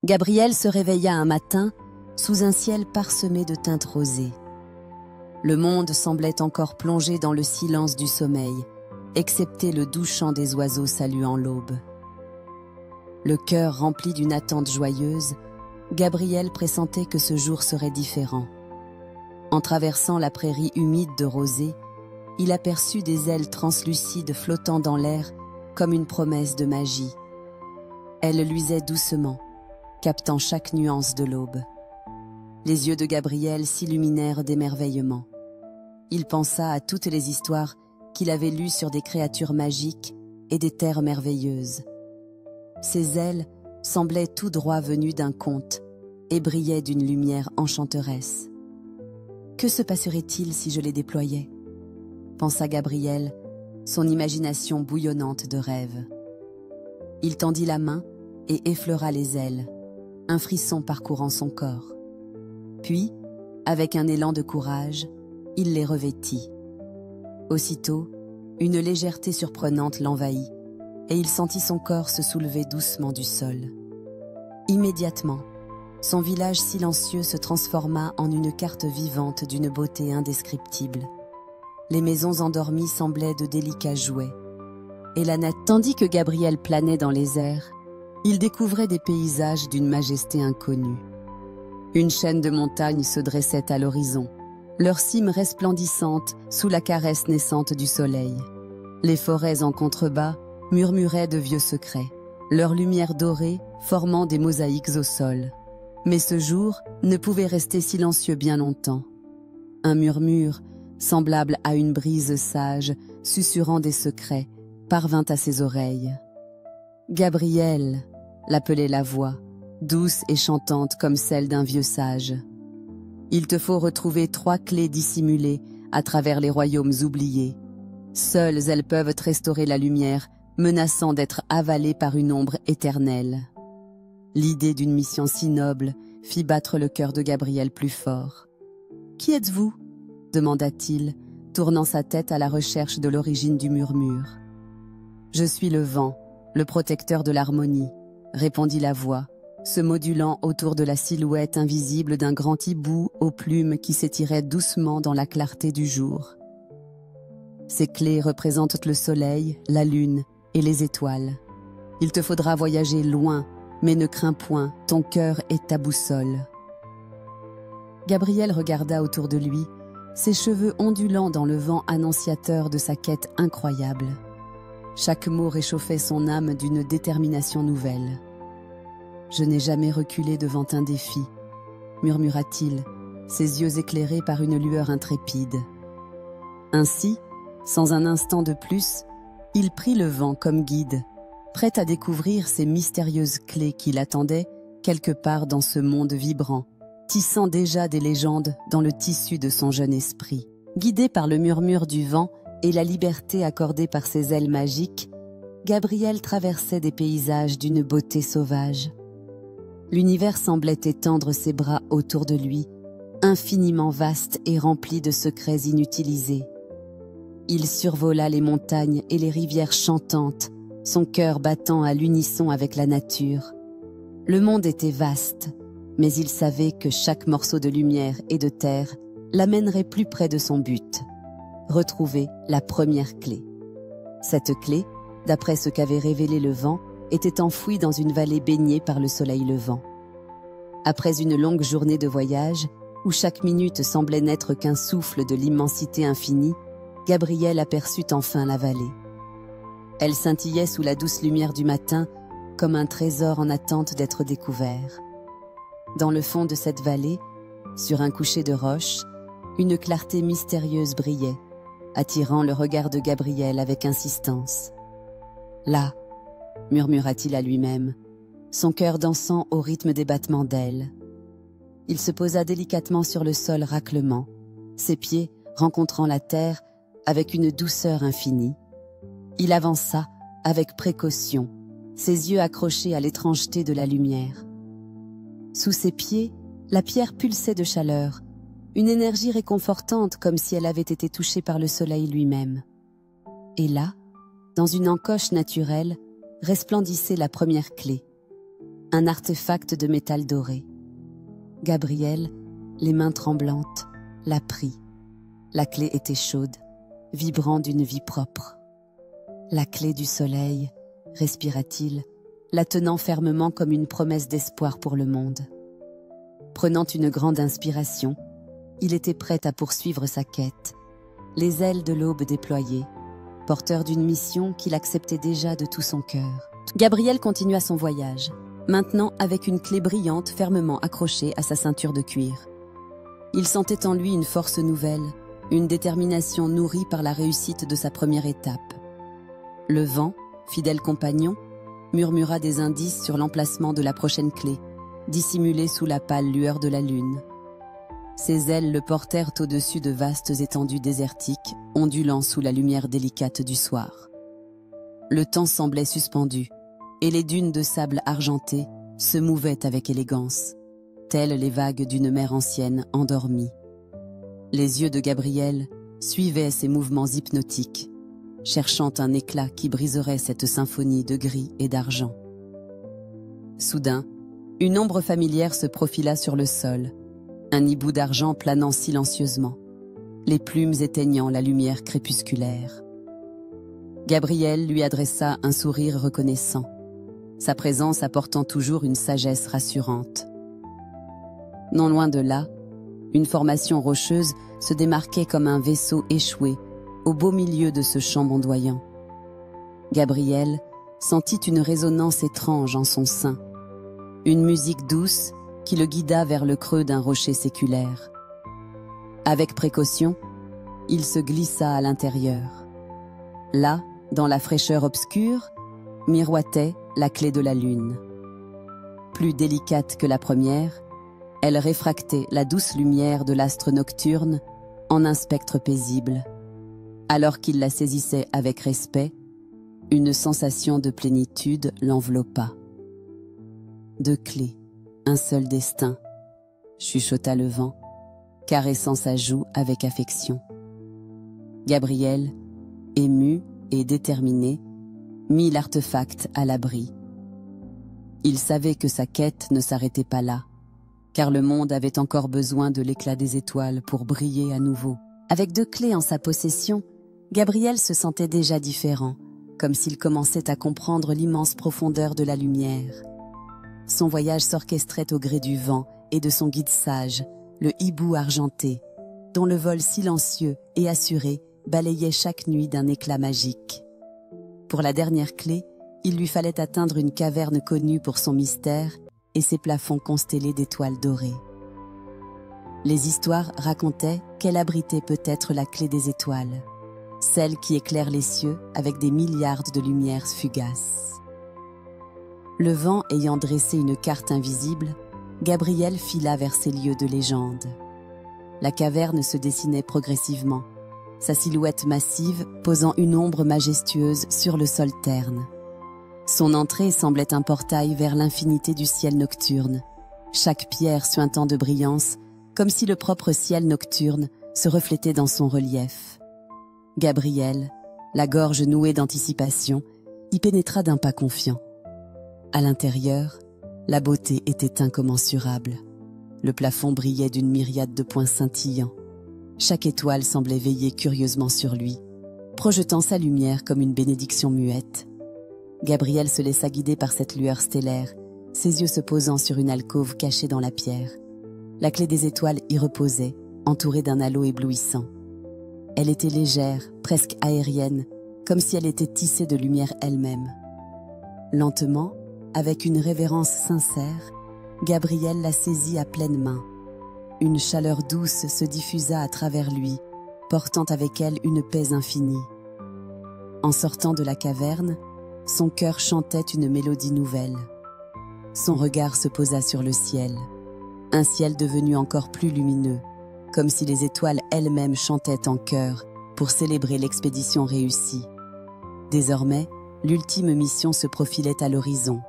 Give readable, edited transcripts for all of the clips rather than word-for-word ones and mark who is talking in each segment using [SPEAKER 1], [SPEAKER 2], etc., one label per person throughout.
[SPEAKER 1] Gabrielle se réveilla un matin sous un ciel parsemé de teintes rosées. Le monde semblait encore plongé dans le silence du sommeil, excepté le doux chant des oiseaux saluant l'aube. Le cœur rempli d'une attente joyeuse, Gabrielle pressentait que ce jour serait différent. En traversant la prairie humide de rosée, il aperçut des ailes translucides flottant dans l'air comme une promesse de magie. Elles luisaient doucement, captant chaque nuance de l'aube. Les yeux de Gabrielle s'illuminèrent d'émerveillement. Il pensa à toutes les histoires qu'il avait lues sur des créatures magiques et des terres merveilleuses. Ses ailes semblaient tout droit venues d'un conte et brillaient d'une lumière enchanteresse. Que se passerait-il si je les déployais ? Pensa Gabrielle, son imagination bouillonnante de rêves. Il tendit la main et effleura les ailes, un frisson parcourant son corps. Puis, avec un élan de courage, il les revêtit. Aussitôt, une légèreté surprenante l'envahit, et il sentit son corps se soulever doucement du sol. Immédiatement, son village silencieux se transforma en une carte vivante d'une beauté indescriptible. Les maisons endormies semblaient de délicats jouets, et la nature, tandis que Gabrielle planait dans les airs, il découvrait des paysages d'une majesté inconnue. Une chaîne de montagnes se dressait à l'horizon, leurs cimes resplendissantes sous la caresse naissante du soleil. Les forêts en contrebas murmuraient de vieux secrets, leur lumière dorée formant des mosaïques au sol. Mais ce jour ne pouvait rester silencieux bien longtemps. Un murmure, semblable à une brise sage, susurrant des secrets, parvint à ses oreilles. « Gabrielle !» l'appelait la voix, douce et chantante comme celle d'un vieux sage. « Il te faut retrouver 3 clés dissimulées à travers les royaumes oubliés. Seules elles peuvent te restaurer la lumière, menaçant d'être avalée par une ombre éternelle. » L'idée d'une mission si noble fit battre le cœur de Gabrielle plus fort. « Qui êtes-vous » demanda-t-il, tournant sa tête à la recherche de l'origine du murmure. « Je suis le vent, le protecteur de l'harmonie » répondit la voix, se modulant autour de la silhouette invisible d'un grand hibou aux plumes qui s'étirait doucement dans la clarté du jour. Ces clés représentent le soleil, la lune et les étoiles. Il te faudra voyager loin, mais ne crains point, ton cœur est ta boussole. Gabrielle regarda autour de lui, ses cheveux ondulant dans le vent annonciateur de sa quête incroyable. Chaque mot réchauffait son âme d'une détermination nouvelle. « Je n'ai jamais reculé devant un défi », murmura-t-il, ses yeux éclairés par une lueur intrépide. Ainsi, sans un instant de plus, il prit le vent comme guide, prêt à découvrir ces mystérieuses clés qui l'attendaient quelque part dans ce monde vibrant, tissant déjà des légendes dans le tissu de son jeune esprit. Guidé par le murmure du vent et la liberté accordée par ses ailes magiques, Gabrielle traversait des paysages d'une beauté sauvage. L'univers semblait étendre ses bras autour de lui, infiniment vaste et rempli de secrets inutilisés. Il survola les montagnes et les rivières chantantes, son cœur battant à l'unisson avec la nature. Le monde était vaste, mais il savait que chaque morceau de lumière et de terre l'amènerait plus près de son but. Retrouver la première clé. Cette clé, d'après ce qu'avait révélé le vent, était enfouie dans une vallée baignée par le soleil levant. Après une longue journée de voyage, où chaque minute semblait n'être qu'un souffle de l'immensité infinie, Gabrielle aperçut enfin la vallée. Elle scintillait sous la douce lumière du matin, comme un trésor en attente d'être découvert. Dans le fond de cette vallée, sur un coucher de roche, une clarté mystérieuse brillait, attirant le regard de Gabrielle avec insistance. « Là !» murmura-t-il à lui-même, son cœur dansant au rythme des battements d'ailes. Il se posa délicatement sur le sol raclement, ses pieds rencontrant la terre avec une douceur infinie. Il avança avec précaution, ses yeux accrochés à l'étrangeté de la lumière. Sous ses pieds, la pierre pulsait de chaleur, une énergie réconfortante comme si elle avait été touchée par le soleil lui-même. Et là, dans une encoche naturelle, resplendissait la première clé. un artefact de métal doré. Gabriel, les mains tremblantes, la prit. La clé était chaude, vibrant d'une vie propre. La clé du soleil, respira-t-il, la tenant fermement comme une promesse d'espoir pour le monde. Prenant une grande inspiration, il était prêt à poursuivre sa quête, les ailes de l'aube déployées, porteur d'une mission qu'il acceptait déjà de tout son cœur. Gabriel continua son voyage, maintenant avec une clé brillante fermement accrochée à sa ceinture de cuir. Il sentait en lui une force nouvelle, une détermination nourrie par la réussite de sa première étape. Le vent, fidèle compagnon, murmura des indices sur l'emplacement de la prochaine clé, dissimulée sous la pâle lueur de la lune. Ses ailes le portèrent au-dessus de vastes étendues désertiques, ondulant sous la lumière délicate du soir. Le temps semblait suspendu, et les dunes de sable argenté se mouvaient avec élégance, telles les vagues d'une mer ancienne endormie. Les yeux de Gabriel suivaient ces mouvements hypnotiques, cherchant un éclat qui briserait cette symphonie de gris et d'argent. Soudain, une ombre familière se profila sur le sol, un hibou d'argent planant silencieusement, les plumes éteignant la lumière crépusculaire. Gabriel lui adressa un sourire reconnaissant, sa présence apportant toujours une sagesse rassurante. Non loin de là, une formation rocheuse se démarquait comme un vaisseau échoué au beau milieu de ce champ ondoyant. Gabriel sentit une résonance étrange en son sein, une musique douce qui le guida vers le creux d'un rocher séculaire. Avec précaution, il se glissa à l'intérieur. Là, dans la fraîcheur obscure, miroitait la clé de la lune. Plus délicate que la première, elle réfractait la douce lumière de l'astre nocturne en un spectre paisible. Alors qu'il la saisissait avec respect, une sensation de plénitude l'enveloppa. Deux clés, un seul destin, chuchota le vent, caressant sa joue avec affection. Gabriel, ému et déterminé, mit l'artefact à l'abri. Il savait que sa quête ne s'arrêtait pas là, car le monde avait encore besoin de l'éclat des étoiles pour briller à nouveau. Avec deux clés en sa possession, Gabriel se sentait déjà différent, comme s'il commençait à comprendre l'immense profondeur de la lumière. Son voyage s'orchestrait au gré du vent et de son guide sage, le hibou argenté, dont le vol silencieux et assuré balayait chaque nuit d'un éclat magique. Pour la dernière clé, il lui fallait atteindre une caverne connue pour son mystère et ses plafonds constellés d'étoiles dorées. Les histoires racontaient qu'elle abritait peut-être la clé des étoiles, celle qui éclaire les cieux avec des milliards de lumières fugaces. Le vent ayant dressé une carte invisible, Gabriel fila vers ces lieux de légende. La caverne se dessinait progressivement, sa silhouette massive posant une ombre majestueuse sur le sol terne. Son entrée semblait un portail vers l'infinité du ciel nocturne, chaque pierre suintant de brillance, comme si le propre ciel nocturne se reflétait dans son relief. Gabriel, la gorge nouée d'anticipation, y pénétra d'un pas confiant. À l'intérieur, la beauté était incommensurable. Le plafond brillait d'une myriade de points scintillants. Chaque étoile semblait veiller curieusement sur lui, projetant sa lumière comme une bénédiction muette. Gabriel se laissa guider par cette lueur stellaire, ses yeux se posant sur une alcôve cachée dans la pierre. La clé des étoiles y reposait, entourée d'un halo éblouissant. Elle était légère, presque aérienne, comme si elle était tissée de lumière elle-même. Lentement, avec une révérence sincère, Gabriel la saisit à pleine main. Une chaleur douce se diffusa à travers lui, portant avec elle une paix infinie. En sortant de la caverne, son cœur chantait une mélodie nouvelle. Son regard se posa sur le ciel, un ciel devenu encore plus lumineux, comme si les étoiles elles-mêmes chantaient en chœur pour célébrer l'expédition réussie. Désormais, l'ultime mission se profilait à l'horizon,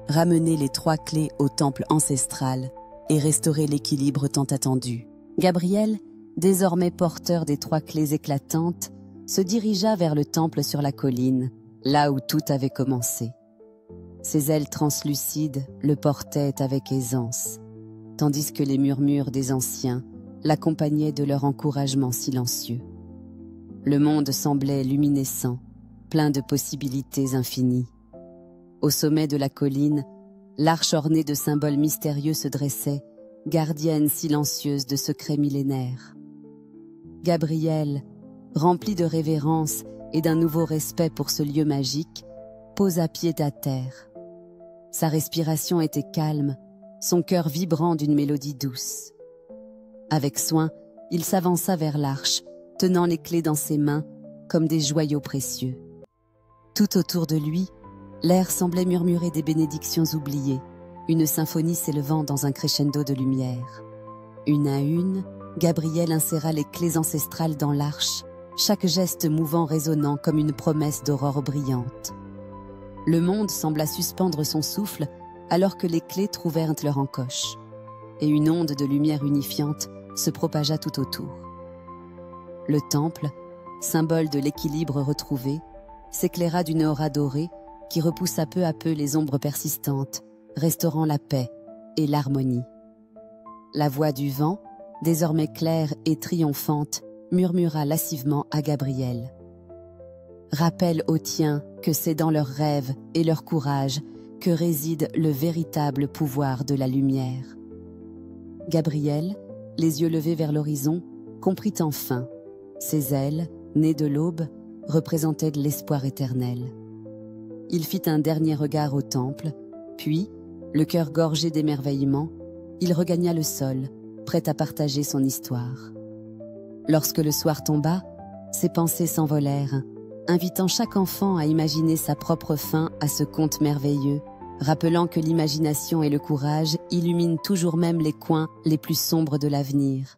[SPEAKER 1] ramener les 3 clés au temple ancestral et restaurer l'équilibre tant attendu. Gabriel, désormais porteur des 3 clés éclatantes, se dirigea vers le temple sur la colline, là où tout avait commencé. Ses ailes translucides le portaient avec aisance, tandis que les murmures des anciens l'accompagnaient de leur encouragement silencieux. Le monde semblait luminescent, plein de possibilités infinies. Au sommet de la colline, l'arche ornée de symboles mystérieux se dressait, gardienne silencieuse de secrets millénaires. Gabriel, rempli de révérence et d'un nouveau respect pour ce lieu magique, posa pied à terre. Sa respiration était calme, son cœur vibrant d'une mélodie douce. Avec soin, il s'avança vers l'arche, tenant les clés dans ses mains comme des joyaux précieux. Tout autour de lui, l'air semblait murmurer des bénédictions oubliées, une symphonie s'élevant dans un crescendo de lumière. Une à une, Gabriel inséra les clés ancestrales dans l'arche, chaque geste mouvant résonnant comme une promesse d'aurore brillante. Le monde sembla suspendre son souffle alors que les clés trouvèrent leur encoche, et une onde de lumière unifiante se propagea tout autour. Le temple, symbole de l'équilibre retrouvé, s'éclaira d'une aura dorée qui repoussa peu à peu les ombres persistantes, restaurant la paix et l'harmonie. La voix du vent, désormais claire et triomphante, murmura lascivement à Gabriel. Rappelle aux tiens que c'est dans leurs rêves et leur courage que réside le véritable pouvoir de la lumière. Gabriel, les yeux levés vers l'horizon, comprit enfin. Ses ailes, nées de l'aube, représentaient de l'espoir éternel. Il fit un dernier regard au temple, puis, le cœur gorgé d'émerveillement, il regagna le sol, prêt à partager son histoire. Lorsque le soir tomba, ses pensées s'envolèrent, invitant chaque enfant à imaginer sa propre fin à ce conte merveilleux, rappelant que l'imagination et le courage illuminent toujours même les coins les plus sombres de l'avenir.